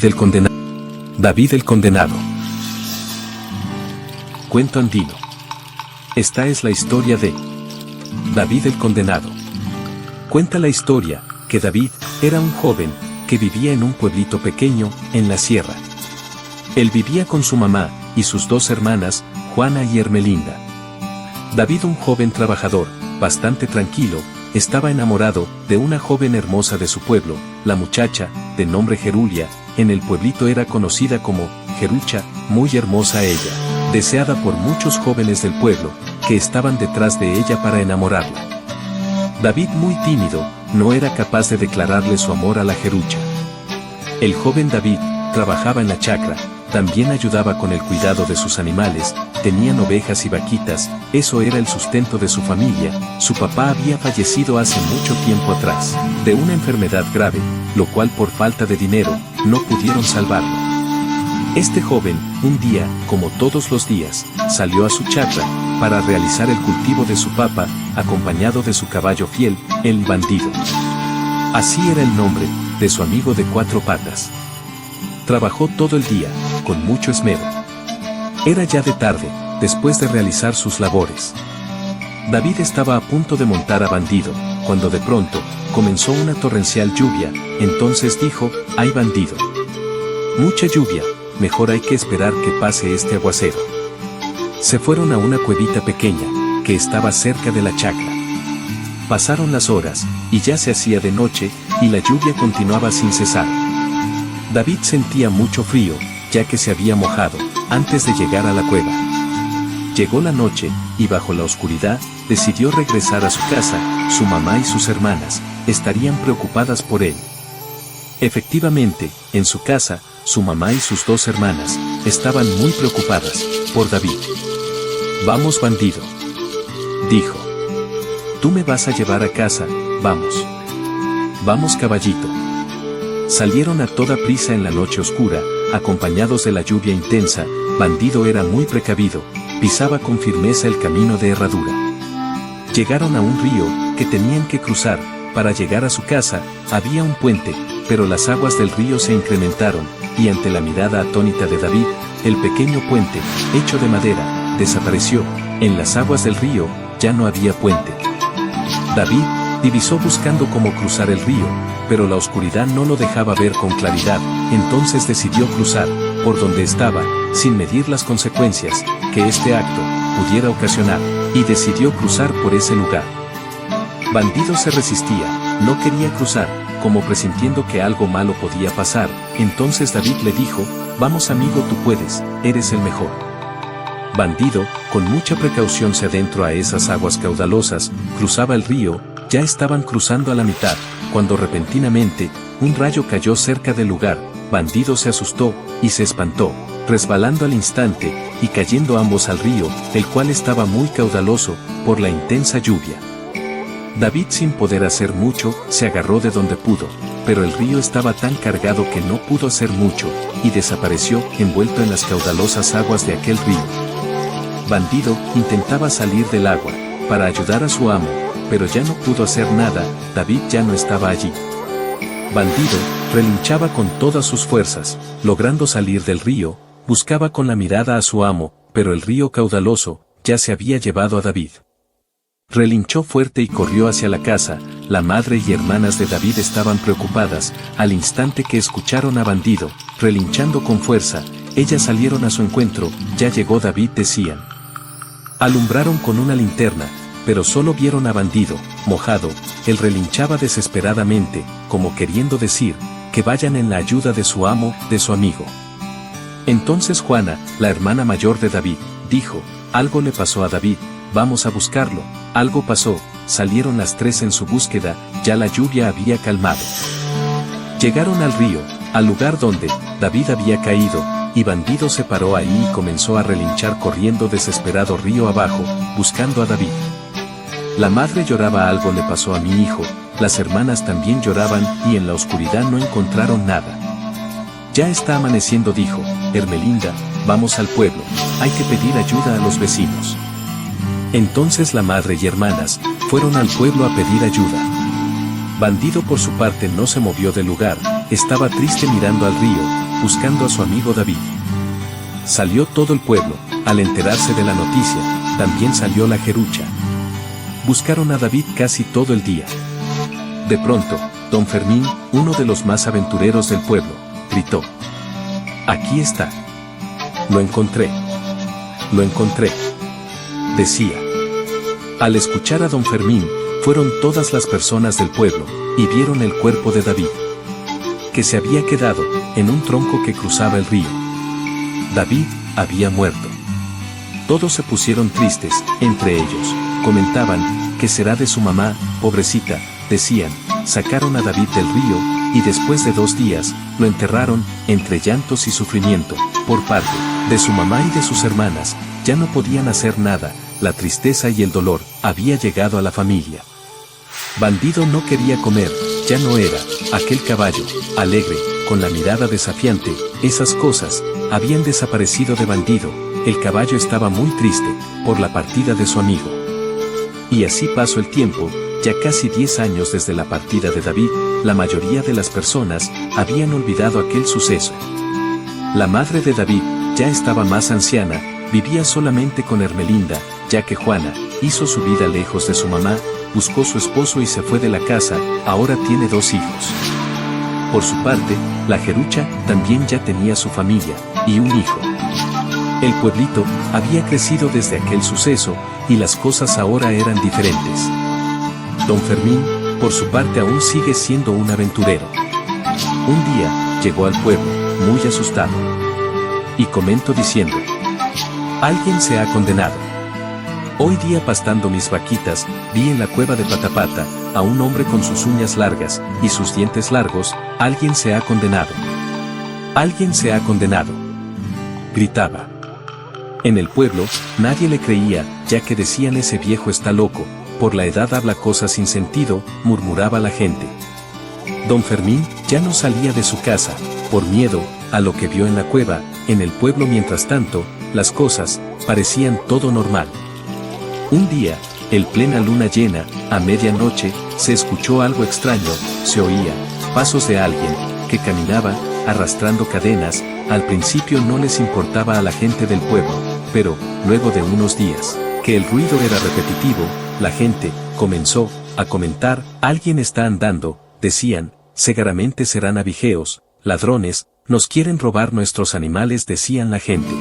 El condenado. David el condenado. Cuento andino. Esta es la historia de David el condenado. Cuenta la historia que David era un joven que vivía en un pueblito pequeño en la sierra. Él vivía con su mamá y sus dos hermanas, Juana y Ermelinda. David, un joven trabajador, bastante tranquilo, estaba enamorado de una joven hermosa de su pueblo. La muchacha, de nombre Gerulia, en el pueblito era conocida como Gerucha, muy hermosa ella, deseada por muchos jóvenes del pueblo, que estaban detrás de ella para enamorarla. David, muy tímido, no era capaz de declararle su amor a la Gerucha. El joven David trabajaba en la chacra, también ayudaba con el cuidado de sus animales, tenían ovejas y vaquitas, eso era el sustento de su familia. Su papá había fallecido hace mucho tiempo atrás, de una enfermedad grave, lo cual por falta de dinero, no pudieron salvarlo. Este joven, un día, como todos los días, salió a su chacra, para realizar el cultivo de su papa, acompañado de su caballo fiel, el bandido. Así era el nombre, de su amigo de cuatro patas. Trabajó todo el día, con mucho esmero. Era ya de tarde, después de realizar sus labores. David estaba a punto de montar a bandido, cuando de pronto, comenzó una torrencial lluvia. Entonces dijo: «Hay bandido. Mucha lluvia, mejor hay que esperar que pase este aguacero». Se fueron a una cuevita pequeña, que estaba cerca de la chacra. Pasaron las horas, y ya se hacía de noche, y la lluvia continuaba sin cesar. David sentía mucho frío, ya que se había mojado, antes de llegar a la cueva. Llegó la noche, y bajo la oscuridad, decidió regresar a su casa. Su mamá y sus hermanas estarían preocupadas por él. Efectivamente, en su casa, su mamá y sus dos hermanas estaban muy preocupadas por David. «Vamos, bandido», dijo. «Tú me vas a llevar a casa, vamos. Vamos, caballito». Salieron a toda prisa en la noche oscura, acompañados de la lluvia intensa. Bandido era muy precavido, pisaba con firmeza el camino de herradura. Llegaron a un río que tenían que cruzar. Para llegar a su casa, había un puente, pero las aguas del río se incrementaron, y ante la mirada atónita de David, el pequeño puente, hecho de madera, desapareció. En las aguas del río, ya no había puente. David divisó buscando cómo cruzar el río, pero la oscuridad no lo dejaba ver con claridad. Entonces decidió cruzar por donde estaba, sin medir las consecuencias que este acto pudiera ocasionar, y decidió cruzar por ese lugar. Bandido se resistía, no quería cruzar, como presintiendo que algo malo podía pasar. Entonces David le dijo: «Vamos, amigo, tú puedes, eres el mejor». Bandido, con mucha precaución, se adentró a esas aguas caudalosas, cruzaba el río. Ya estaban cruzando a la mitad, cuando repentinamente, un rayo cayó cerca del lugar. Bandido se asustó, y se espantó, resbalando al instante, y cayendo ambos al río, el cual estaba muy caudaloso, por la intensa lluvia. David, sin poder hacer mucho, se agarró de donde pudo, pero el río estaba tan cargado que no pudo hacer mucho, y desapareció, envuelto en las caudalosas aguas de aquel río. Bandido intentaba salir del agua, para ayudar a su amo, pero ya no pudo hacer nada. David ya no estaba allí. Bandido relinchaba con todas sus fuerzas, logrando salir del río. Buscaba con la mirada a su amo, pero el río caudaloso ya se había llevado a David. Relinchó fuerte y corrió hacia la casa. La madre y hermanas de David estaban preocupadas. Al instante que escucharon a Bandido relinchando con fuerza, ellas salieron a su encuentro. «Ya llegó David», decían. Alumbraron con una linterna, pero solo vieron a Bandido, mojado. Él relinchaba desesperadamente, como queriendo decir que vayan en la ayuda de su amo, de su amigo. Entonces Juana, la hermana mayor de David, dijo: «Algo le pasó a David, vamos a buscarlo». Algo pasó. Salieron las tres en su búsqueda. Ya la lluvia había calmado. Llegaron al río, al lugar donde David había caído, y Bandido se paró ahí y comenzó a relinchar corriendo desesperado río abajo, buscando a David. La madre lloraba: «Algo le pasó a mi hijo». Las hermanas también lloraban, y en la oscuridad no encontraron nada. «Ya está amaneciendo», dijo Ermelinda, «vamos al pueblo, hay que pedir ayuda a los vecinos». Entonces la madre y hermanas fueron al pueblo a pedir ayuda. Bandido por su parte no se movió del lugar, estaba triste mirando al río, buscando a su amigo David. Salió todo el pueblo, al enterarse de la noticia, también salió la Jerucha. Buscaron a David casi todo el día. De pronto, don Fermín, uno de los más aventureros del pueblo, gritó: «Aquí está. Lo encontré. Lo encontré», decía. Al escuchar a don Fermín, fueron todas las personas del pueblo, y vieron el cuerpo de David, que se había quedado en un tronco que cruzaba el río. David había muerto. Todos se pusieron tristes, entre ellos, comentaban: «¿Qué será de su mamá, pobrecita?», decían. Sacaron a David del río, y después de 2 días, lo enterraron, entre llantos y sufrimiento, por parte de su mamá y de sus hermanas. Ya no podían hacer nada, la tristeza y el dolor había llegado a la familia. Bandido no quería comer, ya no era aquel caballo, alegre, con la mirada desafiante. Esas cosas habían desaparecido de Bandido. El caballo estaba muy triste por la partida de su amigo. Y así pasó el tiempo. Ya casi 10 años desde la partida de David, la mayoría de las personas habían olvidado aquel suceso. La madre de David ya estaba más anciana, vivía solamente con Ermelinda, ya que Juana hizo su vida lejos de su mamá, buscó su esposo y se fue de la casa. Ahora tiene 2 hijos. Por su parte, la Jerucha también ya tenía su familia y un hijo. El pueblito había crecido desde aquel suceso, y las cosas ahora eran diferentes. Don Fermín, por su parte, aún sigue siendo un aventurero. Un día, llegó al pueblo, muy asustado. Y comentó diciendo: «Alguien se ha condenado. Hoy día, pastando mis vaquitas, vi en la cueva de Patapata a un hombre con sus uñas largas y sus dientes largos. Alguien se ha condenado. Alguien se ha condenado», gritaba. En el pueblo, nadie le creía, ya que decían: «Ese viejo está loco, por la edad habla cosas sin sentido», murmuraba la gente. Don Fermín ya no salía de su casa, por miedo a lo que vio en la cueva. En el pueblo, mientras tanto, las cosas parecían todo normal. Un día, en plena luna llena, a medianoche, se escuchó algo extraño. Se oía pasos de alguien que caminaba arrastrando cadenas. Al principio no les importaba a la gente del pueblo, pero, luego de unos días, que el ruido era repetitivo, la gente comenzó a comentar: «Alguien está andando», decían. «Seguramente serán abigeos, ladrones, nos quieren robar nuestros animales», decían la gente.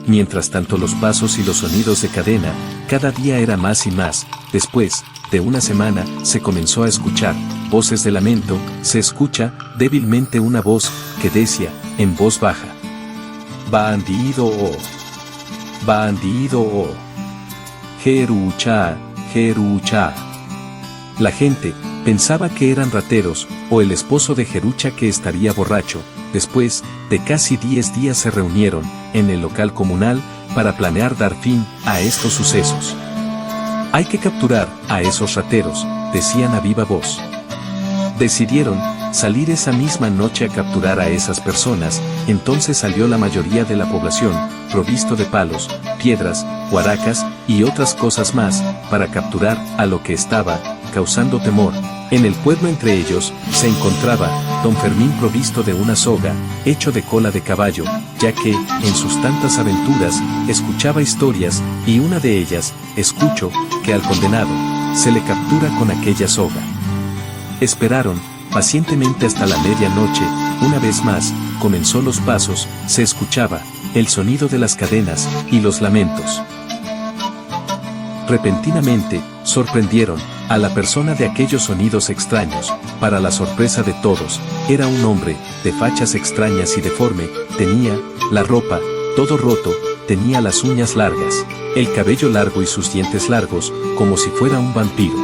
Mientras tanto, los pasos y los sonidos de cadena cada día era más y más. Después de una semana, se comenzó a escuchar voces de lamento. Se escucha débilmente una voz que decía, en voz baja: «Bandido, oh. Bandido, oh. Jerucha, Jerucha». La gente pensaba que eran rateros, o el esposo de Jerucha que estaría borracho. Después de casi 10 días se reunieron en el local comunal para planear dar fin a estos sucesos. «Hay que capturar a esos rateros», decían a viva voz. Decidieron salir esa misma noche a capturar a esas personas. Entonces salió la mayoría de la población, provisto de palos, piedras, guaracas y otras cosas más, para capturar a lo que estaba causando temor en el pueblo. Entre ellos se encontraba don Fermín, provisto de una soga, hecho de cola de caballo, ya que, en sus tantas aventuras, escuchaba historias, y una de ellas, escuchó que al condenado se le captura con aquella soga. Esperaron pacientemente hasta la medianoche. Una vez más comenzó los pasos, se escuchaba el sonido de las cadenas y los lamentos. Repentinamente, sorprendieron a la persona de aquellos sonidos extraños. Para la sorpresa de todos, era un hombre de fachas extrañas y deforme. Tenía la ropa todo roto, tenía las uñas largas, el cabello largo y sus dientes largos, como si fuera un vampiro.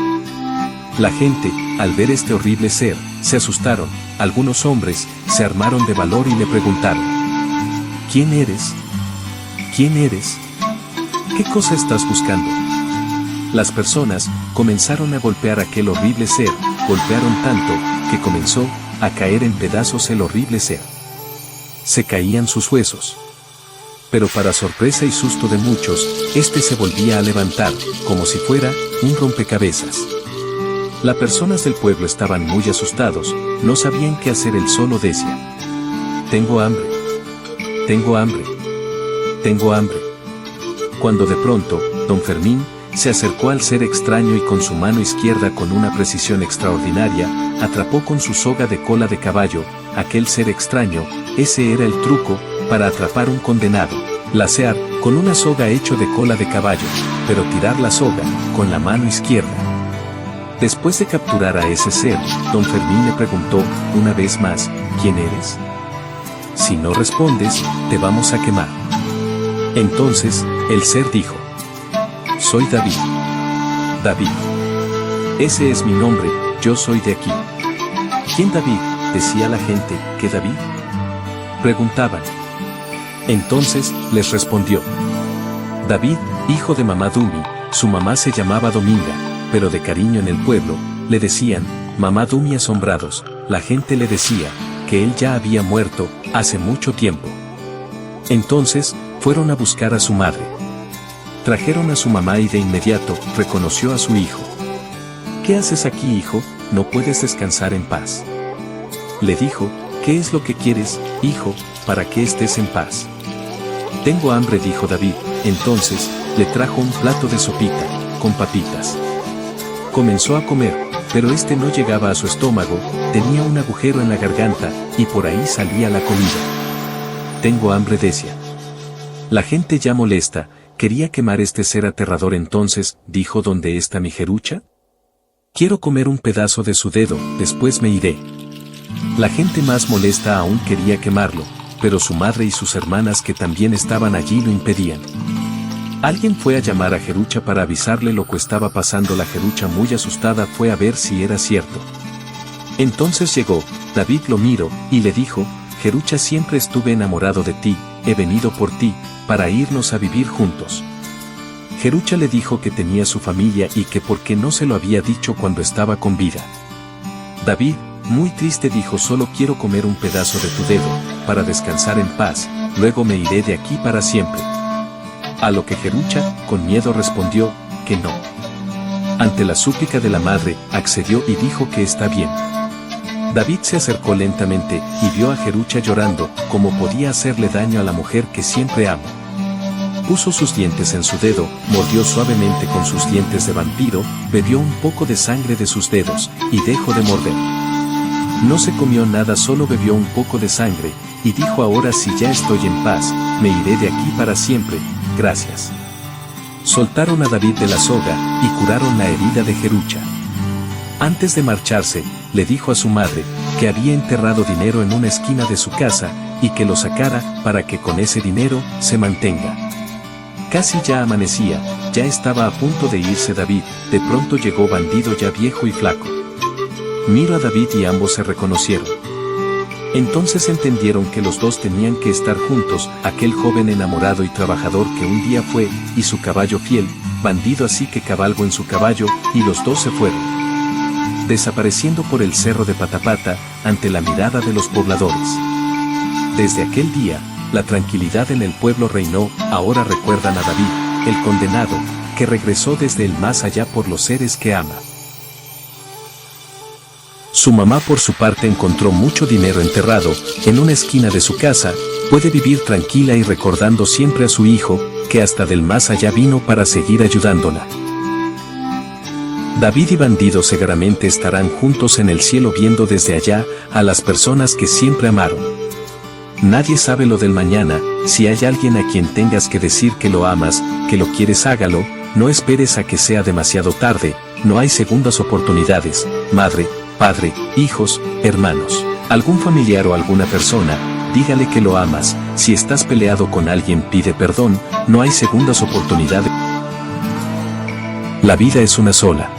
La gente, al ver este horrible ser, se asustaron. Algunos hombres se armaron de valor y le preguntaron: «¿Quién eres? ¿Quién eres? ¿Qué cosa estás buscando?». Las personas comenzaron a golpear a aquel horrible ser. Golpearon tanto que comenzó a caer en pedazos el horrible ser. Se caían sus huesos. Pero para sorpresa y susto de muchos, este se volvía a levantar, como si fuera un rompecabezas. Las personas del pueblo estaban muy asustados, no sabían qué hacer. Él solo decía: tengo hambre. Tengo hambre. Tengo hambre. Cuando de pronto, don Fermín se acercó al ser extraño y con su mano izquierda con una precisión extraordinaria, atrapó con su soga de cola de caballo, aquel ser extraño. Ese era el truco, para atrapar un condenado. Lacear, con una soga hecho de cola de caballo, pero tirar la soga, con la mano izquierda. Después de capturar a ese ser, don Fermín le preguntó, una vez más, ¿quién eres? Si no respondes, te vamos a quemar. Entonces, el ser dijo, soy David. David. Ese es mi nombre, yo soy de aquí. ¿Quién David? Decía la gente, ¿qué David? Preguntaban. Entonces, les respondió. David, hijo de mamá Dumi, su mamá se llamaba Dominga, pero de cariño en el pueblo, le decían, mamá Dumi asombrados, la gente le decía, que él ya había muerto, hace mucho tiempo. Entonces, fueron a buscar a su madre. Trajeron a su mamá y de inmediato, reconoció a su hijo. ¿Qué haces aquí, hijo? ¿No puedes descansar en paz? Le dijo, ¿qué es lo que quieres, hijo, para que estés en paz? Tengo hambre, dijo David. Entonces, le trajo un plato de sopita, con papitas. Comenzó a comer, pero este no llegaba a su estómago, tenía un agujero en la garganta, y por ahí salía la comida. Tengo hambre, decía. La gente ya molesta, quería quemar este ser aterrador. Entonces, dijo, ¿dónde está mi Jerucha? Quiero comer un pedazo de su dedo, después me iré. La gente más molesta aún quería quemarlo, pero su madre y sus hermanas que también estaban allí lo impedían. Alguien fue a llamar a Jerucha para avisarle lo que estaba pasando. La Jerucha, muy asustada, fue a ver si era cierto. Entonces llegó, David lo miró, y le dijo, Jerucha, siempre estuve enamorado de ti, he venido por ti, para irnos a vivir juntos. Jerucha le dijo que tenía su familia y que por qué no se lo había dicho cuando estaba con vida. David, muy triste, dijo, solo quiero comer un pedazo de tu dedo, para descansar en paz, luego me iré de aquí para siempre. A lo que Jerucha, con miedo, respondió, que no. Ante la súplica de la madre, accedió y dijo que está bien. David se acercó lentamente, y vio a Jerucha llorando, como podía hacerle daño a la mujer que siempre amó. Puso sus dientes en su dedo, mordió suavemente con sus dientes de vampiro, bebió un poco de sangre de sus dedos, y dejó de morder. No se comió nada, solo bebió un poco de sangre, y dijo, ahora sí ya estoy en paz, me iré de aquí para siempre, gracias. Soltaron a David de la soga, y curaron la herida de Jerucha. Antes de marcharse, le dijo a su madre, que había enterrado dinero en una esquina de su casa, y que lo sacara, para que con ese dinero, se mantenga. Casi ya amanecía, ya estaba a punto de irse David, de pronto llegó Bandido ya viejo y flaco. Miró a David y ambos se reconocieron. Entonces entendieron que los dos tenían que estar juntos, aquel joven enamorado y trabajador que un día fue, y su caballo fiel, Bandido, así que cabalgó en su caballo, y los dos se fueron, desapareciendo por el cerro de Patapata, ante la mirada de los pobladores. Desde aquel día, la tranquilidad en el pueblo reinó. Ahora recuerdan a David, el condenado, que regresó desde el más allá por los seres que ama. Su mamá, por su parte, encontró mucho dinero enterrado en una esquina de su casa. Puede vivir tranquila y recordando siempre a su hijo, que hasta del más allá vino para seguir ayudándola. David y Bandido seguramente estarán juntos en el cielo, viendo desde allá a las personas que siempre amaron. Nadie sabe lo del mañana. Si hay alguien a quien tengas que decir que lo amas, que lo quieres, hágalo, no esperes a que sea demasiado tarde, no hay segundas oportunidades. Madre, padre, hijos, hermanos, algún familiar o alguna persona, dígale que lo amas. Si estás peleado con alguien, pide perdón, no hay segundas oportunidades. La vida es una sola.